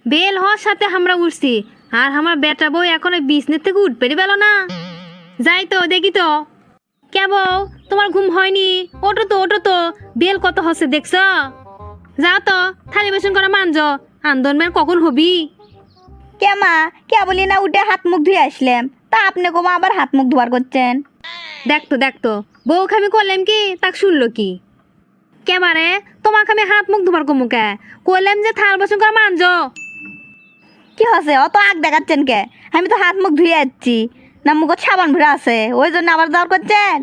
Bell হওয়ার সাথে আমরা উঠছি, আর আমার বেটা বউ এখন ওই বিছনের থেকে উঠবে পেল না। যাই তো দেখি তো। কে বউ, তোমার ঘুম হয়নি? ওটো তো ওটো তো, বেল কত হচ্ছে দেখছ? যাও তো, থালি বাসন করা মানজ, আন্দোলন কখন হবি? কে মা, কে বলি না উঠে হাত মুখ ধুয়ে আসলাম, তা আপনি কোমা আবার হাত মুখ ধোয়ার করছেন? দেখতো বউ খামি করলাম কি, তাক শুনলো কি? কেবারে তোমাকে আমি হাত মুখ ধোবার কমুকে কইলাম যে থাল বাসন করা মানজ। কি হচ্ছে অত আগ দেখাচ্ছেন কে? আমি তো হাত মুখ ধুয়ে যাচ্ছি না, মুখত সাবান ভরা আছে, ওই জন্য আবার দর করছেন?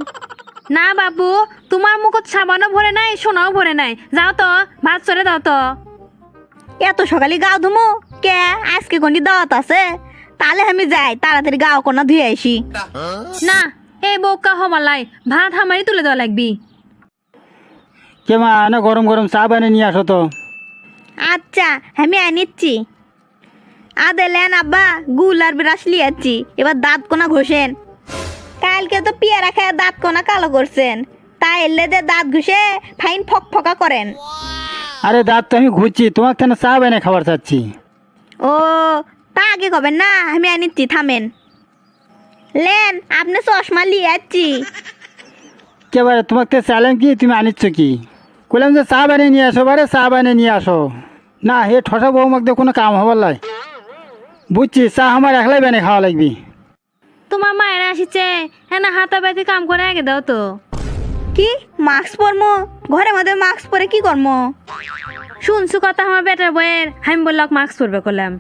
না বাবু, তোমার মুখত সাবানও ভরে নাই, সোনাও ভরে নাই। যাও তো, ভাত চড়ে দাও তো। এত সকালে গাও ধুমু কে? আজকে কোনটি দাওয়াত আছে? তাহলে আমি যাই, তাড়াতাড়ি গাও কোনা ধুয়ে আসি। না, এই বউকা হমালাই ভাত হামারি তুলে দেওয়া লাগবি। কে মা, না গরম গরম চা বানিয়ে নিয়ে আসো তো। আচ্ছা, আমি আনিচ্ছি। আদেলেন আব্বা, গুল আর ব্রাশ লিয়াচ্ছি, এবার দাঁত কোনা ঘষেন। কালকে তো পিয়ারা খেয়ে দাঁত কোনা কালো করছেন, তাই এলে যে দাঁত ঘষে ফাইন ফক ফকা করেন। আরে দাঁত তো আমি ঘুরছি, তোমার কেন চা বানিয়ে খাবার চাচ্ছি। ও, তা আগে কবেন না, আমি আনিচ্ছি, থামেন। লেন, আপনি চশমা লিয়াচ্ছি। কেবারে তোমাকে চাইলাম কি, তুমি আনিচ্ছ কি? কইলাম যে চা বানিয়ে নিয়ে আসো, বারে চা বানিয়ে নিয়ে আসো। না, হে ঠসা বউ মাক দিয়ে কোনো কাম হবার লাই। বুঝছি, চা আমার একলাই বানিয়ে খাওয়া লাগবি। তোমার মায়েরা আসিছে, হ্যাঁ না, হাতাপাতি কাম করে আগে দাও তো। কি মাস্ক পরমো? ঘরের মধ্যে মাস্ক পরে কি করবো? শুনছু কথা আমার বেটার বইয়ের, আমি বললাম মাস্ক পরবে করলাম।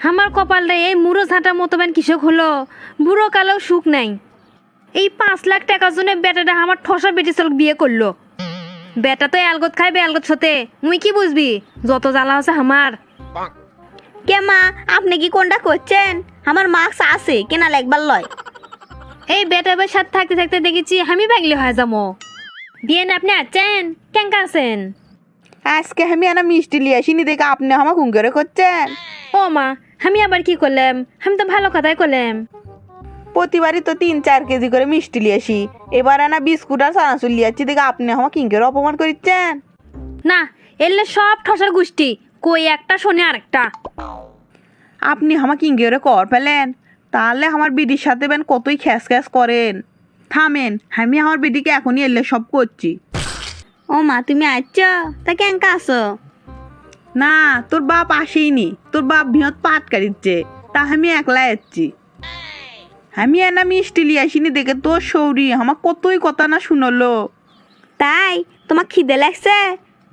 আমার কপালটা এই মুড়ো ঝাঁটার মতো বেন কৃষক হলো, বুড়ো কালেও সুখ নাই। এই 5 লাখ টাকার জন্য বেটাটা আমার ঠসা বেটি চলক বিয়ে করলো। বেটা তো অ্যালগত খাইবে অ্যালগত হতে, মুই কি বুঝবি যত জ্বালা আছে আমার। কে মা, আপনি কি কোনটা করছেন? আমার মাস্ক আছে, কেনা লাগবার লয়। এই বেটা বইয়ের সাথে থাকতে থাকতে দেখেছি আমি পাগলি হয়ে যাবো। বিয়ে না আপনি আছেন, কেঙ্কা আছেন? আজকে আমি আনা মিষ্টি লিয়ে আসিনি দেখে আপনি আমার হুম করে করছেন। ও মা, আমি আবার কি করলাম? আমি তো ভালো কথাই করলাম। প্রতিবারই তো 3-4 কেজি করে মিষ্টি লিয়ে আসি, এবার আনা বিস্কুট আর চানাচুর লিয়ে আসছি দেখে আপনি আমার কিঙ্কের অপমান করছেন। না, এলে সব ঠসার গোষ্ঠী, কই একটা শোনে আরেকটা। আপনি আমার কিঙ্কের কর ফেলেন, তাহলে আমার বিডির সাথে বেন কতই খ্যাস খ্যাস করেন। থামেন, আমি আমার বিডিকে এখনই এলে সব করছি। ও মা, তুমি আচ্ছ, তা কেঙ্কা আছো? না, তোর বাপ আসেইনি, তোর বাপ বৃহৎ পাট কাটিচ্ছে, তা আমি একলা যাচ্ছি। আমি এনা মিষ্টি লিয়ে আসিনি দেখে তোর সৌরি আমার কতই কথা না শুনলো। তাই তোমার খিদে লাগছে?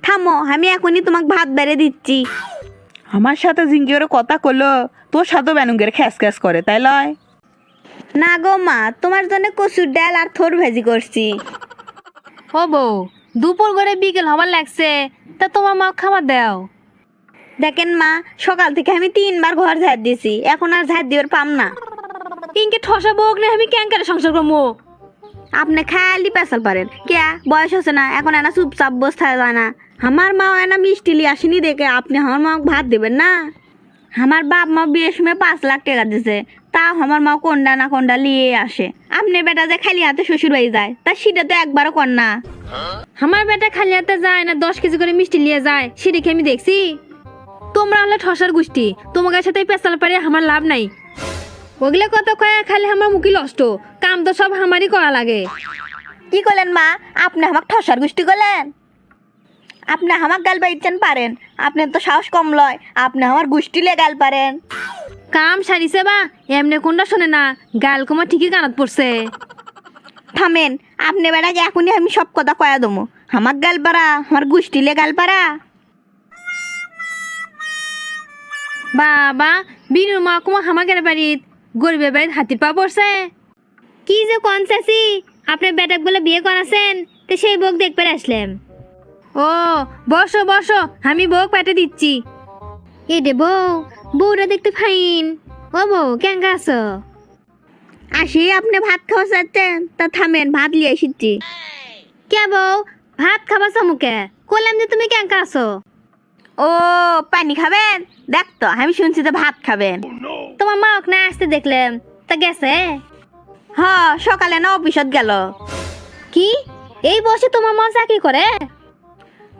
থামো, আমি এখনই তোমাকে ভাত বেড়ে দিচ্ছি। আমার সাথে জিঙ্গের কথা করলো, তোর সাথে বেনুঙ্গের খ্যাস খ্যাস করে, তাই লয়? না গো মা, তোমার জন্য কচুর ডাল আর থোর ভেজি করছি। ও বউ, দুপুর করে বিকেল হবার লাগছে, তা তোমার মা খাবার দাও। দেখেন মা, সকাল থেকে আমি 3বার ঘর ঝাড় দিছি, এখন আর ঝাড় দিবার পাম না। ইনকে ঠসা বউক না আমি ক্যাঙ্কারে সংসার করবো। আপনি খালি পেশাল পারেন কে? বয়স হচ্ছে না, এখন এনা চুপচাপ বসতে যায় না। আমার মাও এনা মিষ্টি লিয়ে আসেনি দেখে আপনি আমার মাও ভাত দেবেন না? আমার বাপ মা বিয়ের সময় 5 লাখ টাকা দিছে, তাও আমার মা কোনটা না কোনটা লিয়ে আসে। আপনি বেটা যে খালি হাতে শ্বশুর বাড়ি যায়, তা সেটা তো একবারও কর না। আমার বেটা খালি হাতে যায় না, 10 কেজি করে মিষ্টি নিয়ে যায়, সেদিকে আমি দেখছি। তোমরা হলে ঠসার গোষ্ঠী, তোমাদের সাথে পেশাল পারে আমার লাভ নাই। ওগুলো কত কয়া খালি আমার মুখি নষ্ট, কাম তো সব আমারই করা লাগে। কি করলেন মা? আপনি আমাকে ঠসার গোষ্ঠী করলেন? আপনি আমার গাল বাইচ্ছেন পারেন, আপনার তো সাহস কম লয়, আপনি আমার গোষ্ঠী লিয়ে গাল পারেন। কাম সারিছে বা এমনি কোনটা শোনে না, গাল কমা ঠিকই কানত পড়ছে। থামেন, আপনি বেটাকে এখনই আমি সব কথা কয়া দমো। আমার গাল পারা, আমার গোষ্ঠী লিয়ে গাল পারা। বাবা, বিনুর মা কুমা হামাকের বাড়িত, গরিবের বাড়িত হাতির পা পড়ছে। কি যে কোন চাষি, আপনার বেটাক বলে বিয়ে করাছেন, তো সেই বউক দেখতে আসলাম। ও বসো বসো, আমি বউক পেটে দিচ্ছি। এ দে বউ, বউরা দেখতে ফাইন। ও বউ, কেঙ্কা আছো? আসি, আপনি ভাত খাওয়া চাচ্ছেন, তা থামেন, ভাত লিয়ে এসেছি। কে বউ, ভাত খাবা চামুকে? কইলাম যে তুমি কেঙ্কা আছো। ও, পানি খাবেন? দেখ তো, আমি শুনছি তো ভাত খাবেন। তোমার মা না আসতে দেখলাম, তা গেছে? হ, সকালে না অফিসত গেল। কি এই বসে তোমার মা চাকরি করে?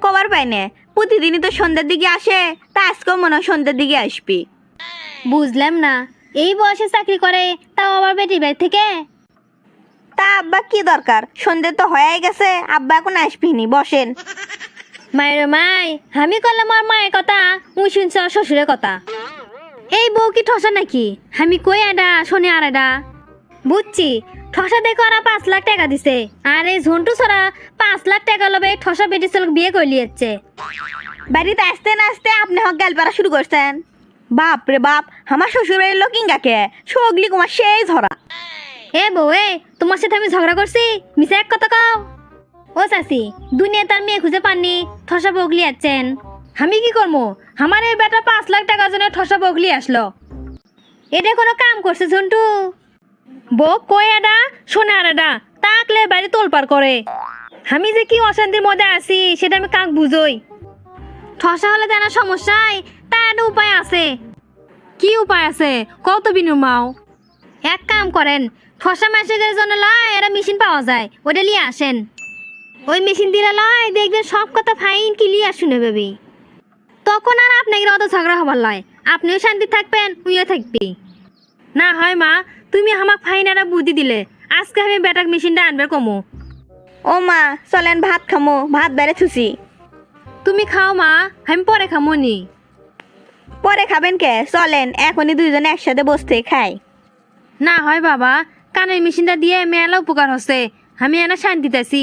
কবার পাইনে প্রতিদিনই তো সন্ধ্যার দিকে আসে, তা আজকেও মনে হয় সন্ধ্যার দিকে আসবি। বুঝলাম না, এই বয়সে চাকরি করে তাও আবার বেটি বাড়ি থেকে। তা আব্বা কি দরকার, সন্ধ্যে তো হয়ে গেছে, আব্বা এখন আসবিনি, বসেন। মায়ের মাই, আমি করলাম আর মায়ের কথা, উই শুনছ শ্বশুরের কথা। এই বউ কি ঠসা নাকি? আমি কই আডা শোনে আর আডা। বুঝছি, ঠসা দেখো আর 5 লাখ টাকা দিছে, আর এই ঝন্টু ছড়া 5 লাখ টাকা লবে ঠসা বেটি ছেলে বিয়ে করে লিয়েছে। বাড়িতে আসতে না আসতে আপনি হক গেল পারা শুরু করছেন। বাপ রে বাপ, আমার শ্বশুর বাড়ির লোক ইঙ্গাকে সগলি কুমার সেই ঝরা। এ বউ, এ তোমার সাথে আমি ঝগড়া করছি? মিশে এক কথা কও। ও চাচি, দুনিয়া তার মেয়ে খুঁজে পাননি, ঠসা বগলি আছেন। আমি কি করবো? আমার এই বেটা 5 লাখ টাকার জন্য ঠসা বগলি আসলো। এটা কোনো কাম করছে ঝন্টু? বউ কই আডা শোনে আর আডা, তাকলে বাড়ি তোলপার করে। আমি যে কি অশান্তির মধ্যে আছি সেটা আমি কাক বুঝই। ঠসা হলে জানা সমস্যায় তা একটা উপায় আছে। কি উপায় আছে কত বিনু মাও? এক কাম করেন, ঠসা মাসের জন্য লয় এরা মেশিন পাওয়া যায়, ওটা নিয়ে আসেন। ওই মেশিন দিলে লয় দেখবেন সব কথা ফাইন ক্লিয়ার শুনে পাবি। তখন আর আপনাকে অত ঝগড়া হবার লয়, আপনিও শান্তি থাকবেন, উইও থাকবি। না হয় মা, তুমি আমাকে ফাইন একটা বুদ্ধি দিলে, আজকে আমি বেটাক মেশিনটা আনবে কমো। ও মা চলেন ভাত খামো, ভাত বেড়ে থুসি। তুমি খাও মা, আমি পরে খামো নি। পরে খাবেন কে? চলেন এখনই দুইজনে একসাথে বসতে খাই। না হয় বাবা, কানের মেশিনটা দিয়ে মেলা উপকার হচ্ছে, আমি এনা শান্তিতে আছি।